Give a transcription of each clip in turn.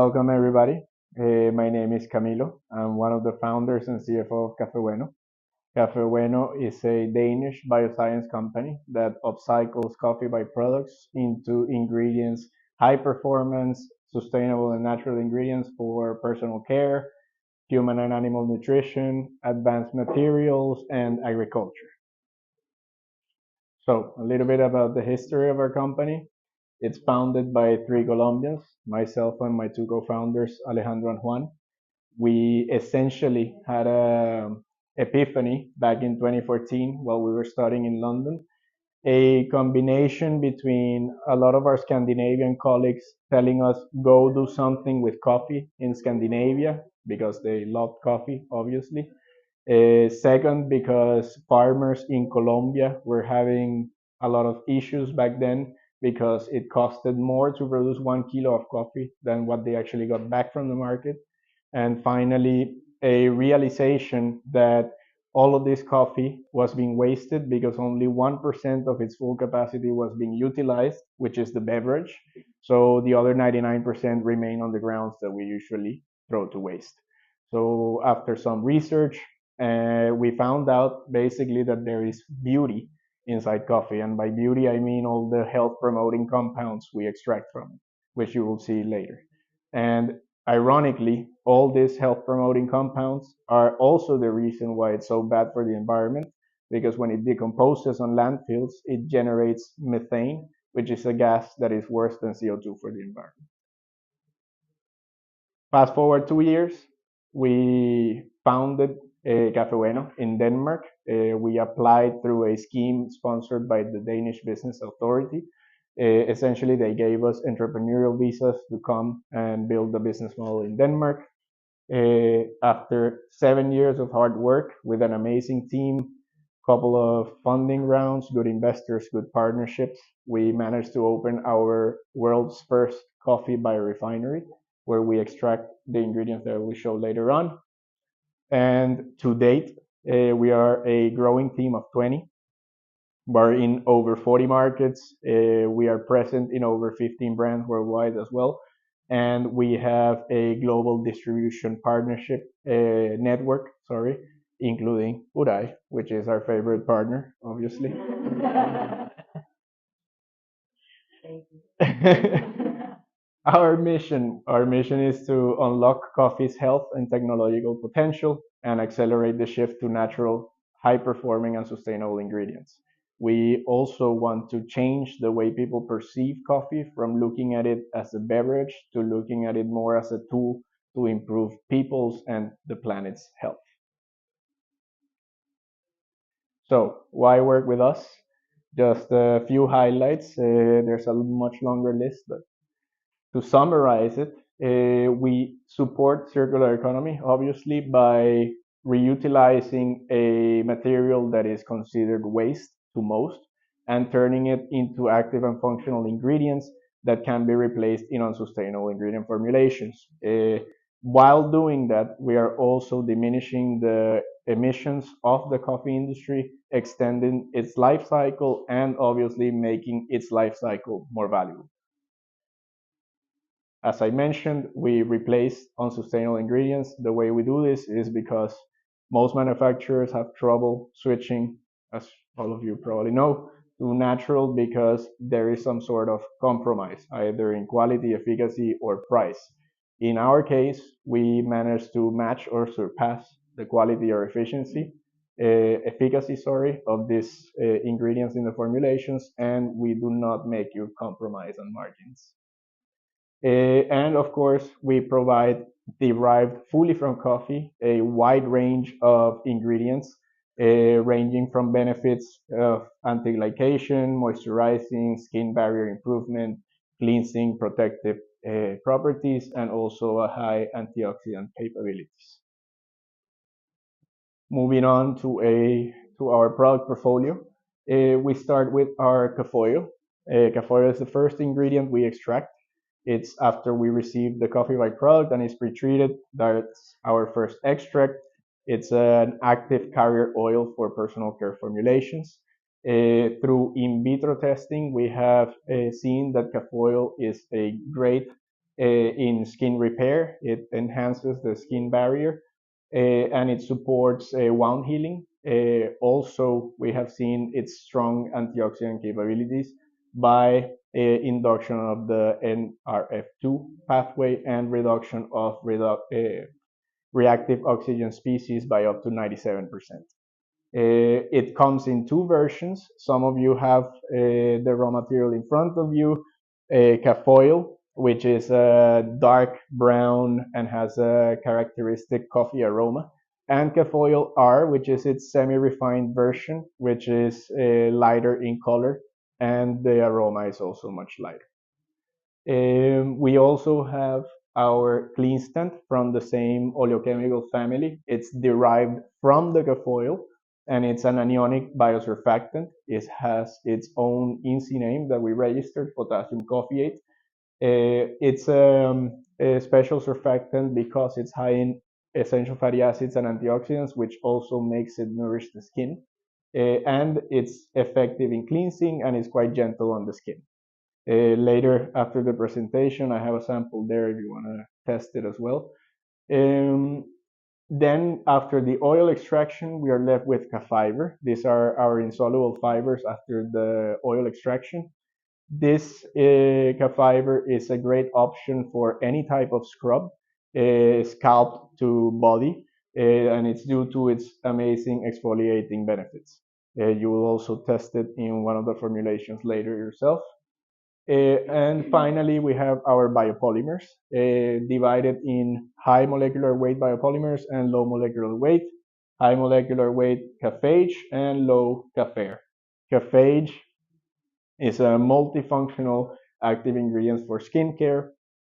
Welcome everybody. My name is Camilo. I'm one of the founders and CFO of Kaffe Bueno. Kaffe Bueno is a Danish bioscience company that upcycles coffee byproducts into ingredients, high performance, sustainable and natural ingredients for personal care, human and animal nutrition, advanced materials, and agriculture. So, a little bit about the history of our company. It's founded by three Colombians, myself and my two co-founders, Alejandro and Juan. We essentially had a epiphany back in 2014 while we were studying in London, a combination between a lot of our Scandinavian colleagues telling us go do something with coffee in Scandinavia because they loved coffee, obviously. Second, because farmers in Colombia were having a lot of issues back then because it costed more to produce 1 kilo of coffee than what they actually got back from the market. And finally, a realization that all of this coffee was being wasted because only 1% of its full capacity was being utilized, which is the beverage. So the other 99% remain on the grounds that we usually throw to waste. So after some research, we found out basically that there is beauty inside coffee. And by beauty, I mean all the health promoting compounds we extract from it, which you will see later. And ironically, all these health promoting compounds are also the reason why it's so bad for the environment, because when it decomposes on landfills, it generates methane, which is a gas that is worse than CO2 for the environment. Fast forward 2 years, we founded Kaffe Bueno in Denmark. We applied through a scheme sponsored by the Danish Business Authority. Essentially, they gave us entrepreneurial visas to come and build the business model in Denmark. After 7 years of hard work with an amazing team, couple of funding rounds, good investors, good partnerships, we managed to open our world's first coffee biorefinery, where we extract the ingredients that we show later on. And to date, we are a growing team of 20. We're in over 40 markets. We are present in over 15 brands worldwide as well. And we have a global distribution partnership network, including Urai, which is our favorite partner, obviously. Our mission is to unlock coffee's health and technological potential and accelerate the shift to natural, high-performing and sustainable ingredients. We also want to change the way people perceive coffee from looking at it as a beverage to looking at it more as a tool to improve people's and the planet's health. So, why work with us? Just a few highlights. There's a much longer list, but to summarize it, we support circular economy, obviously, by reutilizing a material that is considered waste to most and turning it into active and functional ingredients that can be replaced in unsustainable ingredient formulations. While doing that, we are also diminishing the emissions of the coffee industry, extending its life cycle, and obviously making its life cycle more valuable. As I mentioned, we replace unsustainable ingredients. The way we do this is because most manufacturers have trouble switching, as all of you probably know, to natural because there is some sort of compromise, either in quality, efficacy, or price. In our case, we managed to match or surpass the quality or efficacy, of these ingredients in the formulations, and we do not make you compromise on margins. And of course, we provide derived fully from coffee a wide range of ingredients, ranging from benefits of anti-glycation, moisturizing, skin barrier improvement, cleansing, protective properties, and also a high antioxidant capabilities. Moving on to our product portfolio, we start with our Kaffoio. Kaffoio is the first ingredient we extract. It's after we receive the coffee byproduct and it's pre-treated. That's our first extract. It's an active carrier oil for personal care formulations. Through in vitro testing, we have seen that Kaffoio is a great in skin repair. It enhances the skin barrier and it supports wound healing. Also, we have seen its strong antioxidant capabilities by induction of the NRF2 pathway and reduction of reactive oxygen species by up to 97%. It comes in two versions. Some of you have the raw material in front of you, Cafoil, which is dark brown and has a characteristic coffee aroma, and Cafoil R, which is its semi-refined version, which is lighter in color, and the aroma is also much lighter. We also have our clean stand from the same oleochemical family. It's derived from the Gafoil and it's an anionic biosurfactant. It has its own INSI name that we registered, potassium coffeate. It's a special surfactant because it's high in essential fatty acids and antioxidants, which also makes it nourish the skin. And it's effective in cleansing and it's quite gentle on the skin. Later, after the presentation, I have a sample there if you want to test it as well. Um, then, after the oil extraction, we are left with K-fiber. These are our insoluble fibers after the oil extraction. This K-fiber is a great option for any type of scrub, scalp to body, and it's due to its amazing exfoliating benefits. You will also test it in one of the formulations later yourself. And finally, we have our biopolymers divided in high molecular weight biopolymers and low molecular weight. High molecular weight caphage and low caphare. Caphage is a multifunctional active ingredient for skincare.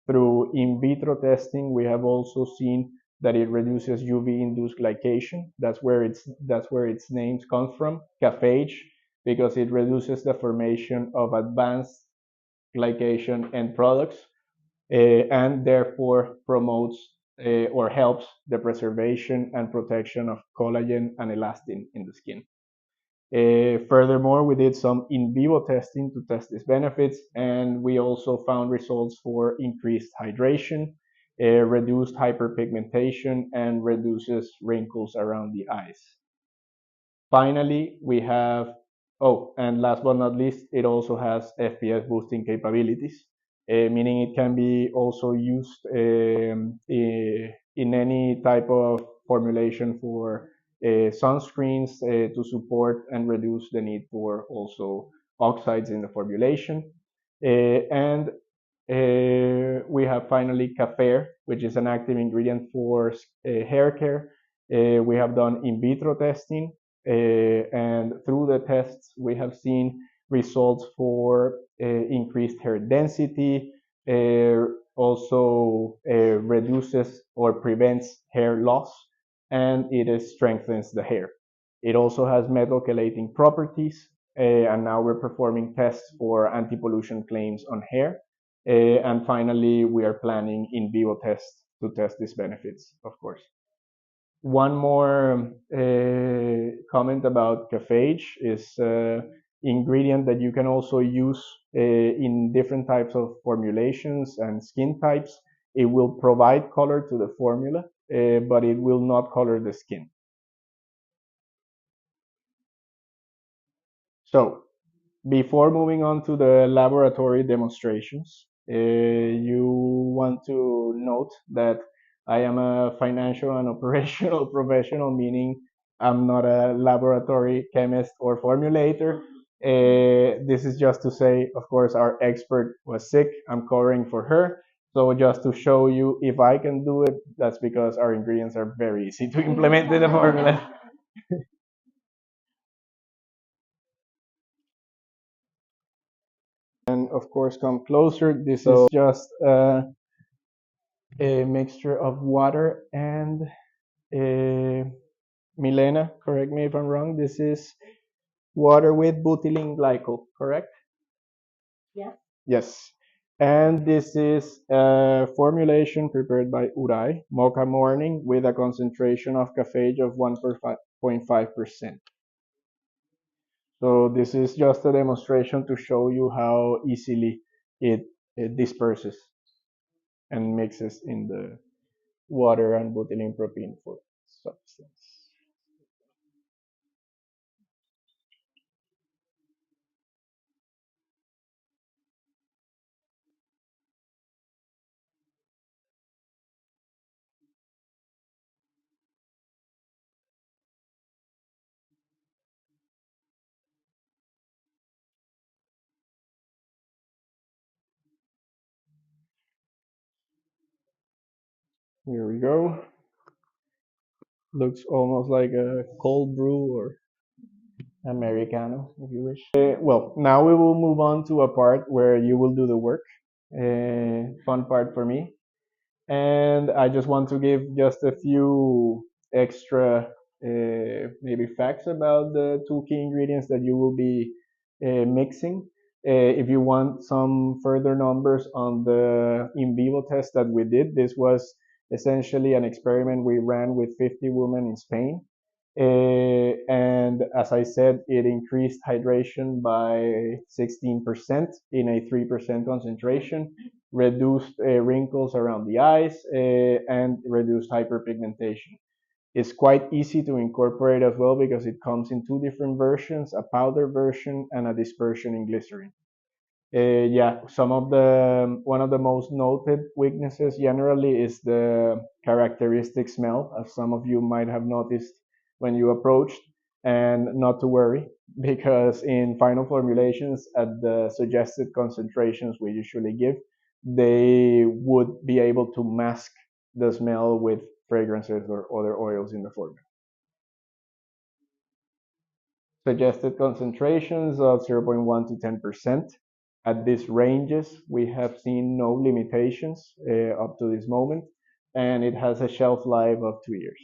Through in vitro testing, we have also seen that it reduces UV-induced glycation. That's where its name comes from, caphage, because it reduces the formation of advanced glycation end products and therefore promotes or helps the preservation and protection of collagen and elastin in the skin. Furthermore, we did some in vivo testing to test these benefits, and we also found results for increased hydration, reduced hyperpigmentation, and reduces wrinkles around the eyes. Finally, we have, oh, and last but not least, it also has FPS boosting capabilities, meaning it can be also used in any type of formulation for sunscreens to support and reduce the need for also oxides in the formulation. And we have finally Cafer, which is an active ingredient for hair care. We have done in vitro testing, and through the tests, we have seen results for increased hair density, also reduces or prevents hair loss, and it strengthens the hair. It also has metal chelating properties, and now we're performing tests for anti-pollution claims on hair. And finally, we are planning in vivo tests to test these benefits, of course. One more comment about caphage is ingredient that you can also use in different types of formulations and skin types. It will provide color to the formula, but it will not color the skin. So before moving on to the laboratory demonstrations, you want to note that I am a financial and operational professional, meaning I'm not a laboratory chemist or formulator. This is just to say, of course, our expert was sick. I'm covering for her. So just to show you if I can do it, that's because our ingredients are very easy to implement in the formula. And of course, come closer. This is just a mixture of water and Milena, correct me if I'm wrong. This is water with butylene glycol, correct? Yes. And this is a formulation prepared by Urai, Mocha Morning, with a concentration of caffeine of 1.5%. So this is just a demonstration to show you how easily it disperses. and mixes in the water and butylene propene for substance. Here we go. Looks almost like a cold brew or Americano, if you wish. Well, now we will move on to a part where you will do the work. Fun part for me. And I just want to give just a few extra maybe facts about the two key ingredients that you will be mixing. If you want some further numbers on the in vivo test that we did, this was essentially an experiment we ran with 50 women in Spain. And as I said, it increased hydration by 16% in a 3% concentration, reduced wrinkles around the eyes, and reduced hyperpigmentation. It's quite easy to incorporate as well because it comes in two different versions, a powder version and a dispersion in glycerin. Yeah, some of the one of the most noted weaknesses generally is the characteristic smell, as some of you might have noticed when you approached, and not to worry, because in final formulations at the suggested concentrations we usually give, they would be able to mask the smell with fragrances or other oils in the formula. Suggested concentrations of 0.1 to 10%. At these ranges, we have seen no limitations up to this moment, and it has a shelf life of 2 years.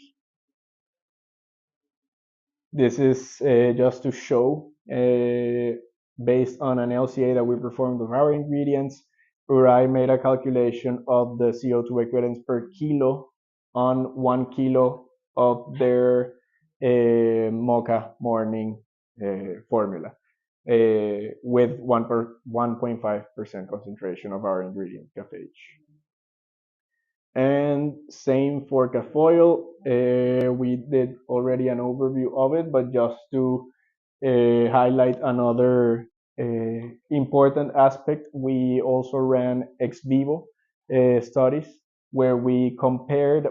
This is just to show, based on an LCA that we performed of our ingredients, Urai made a calculation of the CO2 equivalents per kilo on 1 kilo of their mocha morning formula with 1.5% concentration of our ingredient, Kaffe. And same for Kaffe oil. We did already an overview of it, but just to highlight another important aspect, we also ran ex vivo studies where we compared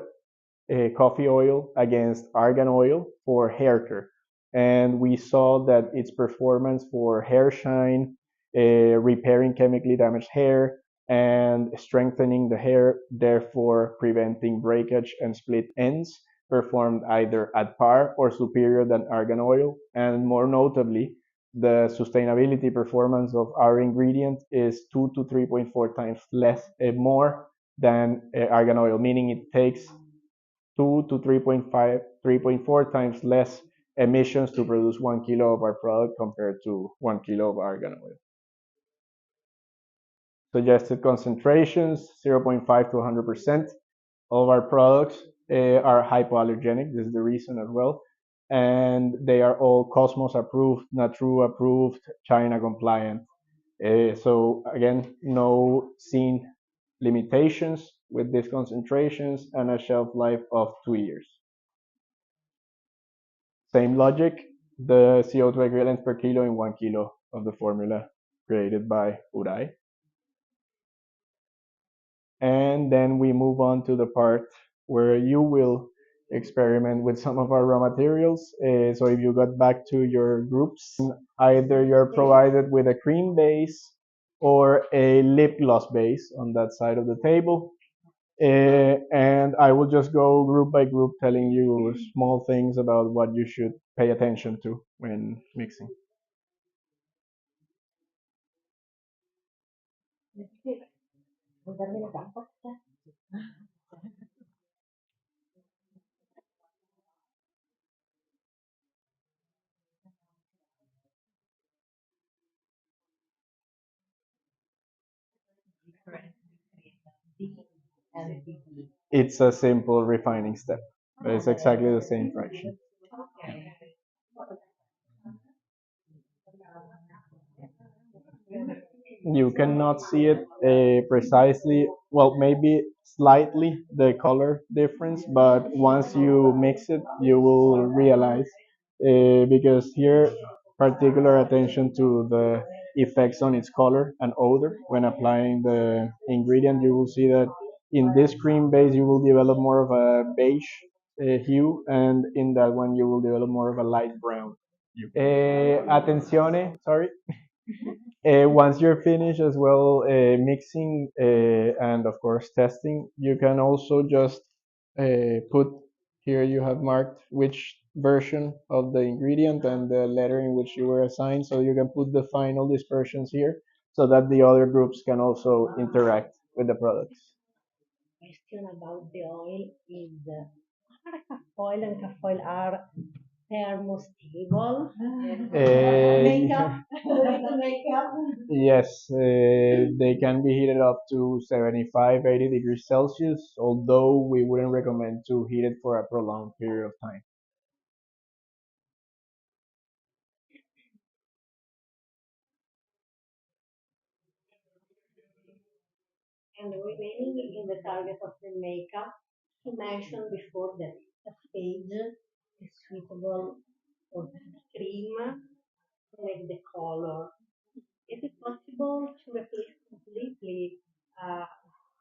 coffee oil against argan oil for hair care. And we saw that its performance for hair shine, repairing chemically damaged hair, and strengthening the hair, therefore preventing breakage and split ends, performed either at par or superior than argan oil. And more notably, the sustainability performance of our ingredient is 2 to 3.4 times less, more than argan oil, meaning it takes 2 to 3.5, 3.4 times less emissions to produce 1 kilo of our product compared to 1 kilo of argan oil. Suggested concentrations 0.5 to 100%. All of our products are hypoallergenic. This is the reason as well. And they are all Cosmos approved, Natru approved, China compliant. So again, no seen limitations with these concentrations and a shelf life of 2 years. Same logic, the CO2 equivalents per kilo in 1 kilo of the formula created by Urai. And then we move on to the part where you will experiment with some of our raw materials. So if you got back to your groups, either you're provided with a cream base or a lip gloss base on that side of the table. And I will just go group by group telling you small things about what you should pay attention to when mixing. It's a simple refining step, but it's exactly the same fraction. You cannot see it precisely. Well, maybe slightly the color difference, but once you mix it, you will realize because here particular attention to the effects on its color and odor when applying the ingredient. You will see that in this cream base you will develop more of a beige hue, and in that one you will develop more of a light brown. Attenzione, sorry. Once you're finished as well mixing and of course testing, you can also just put here you have marked which version of the ingredient and the letter in which you were assigned, so you can put the final dispersions here so that the other groups can also interact with the products. Question about the oil is are calf oil and calf oil are thermostable? Makeup, makeup. Yes, they can be heated up to 75, 80 degrees Celsius, although we wouldn't recommend to heat it for a prolonged period of time. And remaining in the target of the makeup, you mentioned before that the stage is suitable for the cream to make the color. Is it possible to replace completely uh,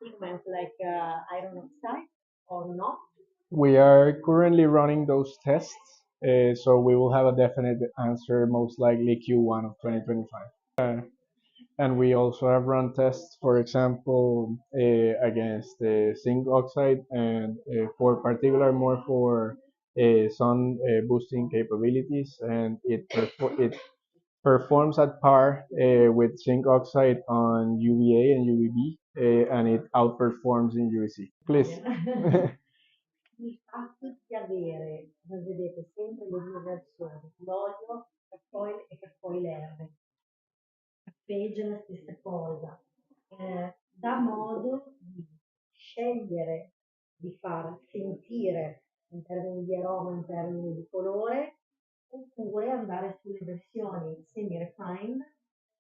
pigment like iron oxide or not? We are currently running those tests, so we will have a definite answer most likely Q1 of 2025. And we also have run tests, for example, against zinc oxide and for particular more for sun boosting capabilities, and it performs at par with zinc oxide on UVA and UVB, and it outperforms in UVC. Please. Il fatto di avere, voi vedete sempre le due versioni, l'olio e poi l'R, page la stessa cosa, dà modo di scegliere, di far sentire in termini di aroma, in termini di colore, oppure andare sulle versioni semi-refined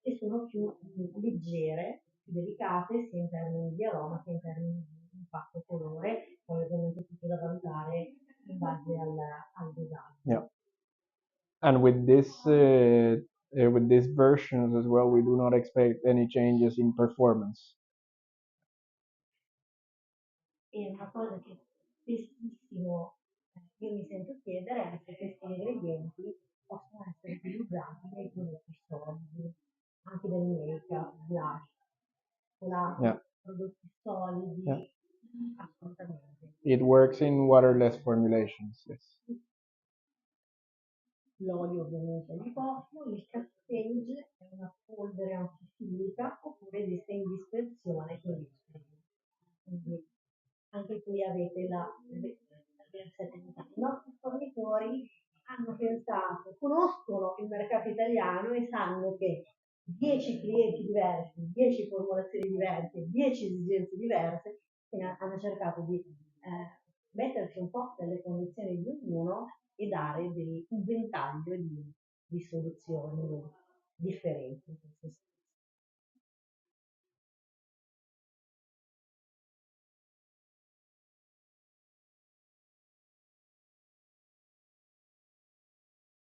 che sono più leggere, più delicate sia in termini di aroma sia in termini di impatto colore, poi ovviamente tutto da valutare in base al design. Yeah. And with these versions as well, we do not expect any changes in performance. E una cosa che spessissimo io mi sento chiedere è se questi ingredienti possono essere utilizzati nei prodotti solidi, anche nel make-up, blush, Yeah. prodotti solidi, Yeah. assolutamente. It works in waterless formulations. Yes. L'olio ovviamente è liposo, il castage è una polvere antifilica oppure esiste in dispersione con il spray. Quindi anche qui avete la versatilità. I nostri fornitori hanno pensato, conoscono il mercato italiano e sanno che 10 clienti diversi, 10 formulazioni diverse, 10 esigenze diverse, e hanno cercato di mettersi un po' nelle condizioni di ognuno e dare un ventaglio di soluzioni differenti.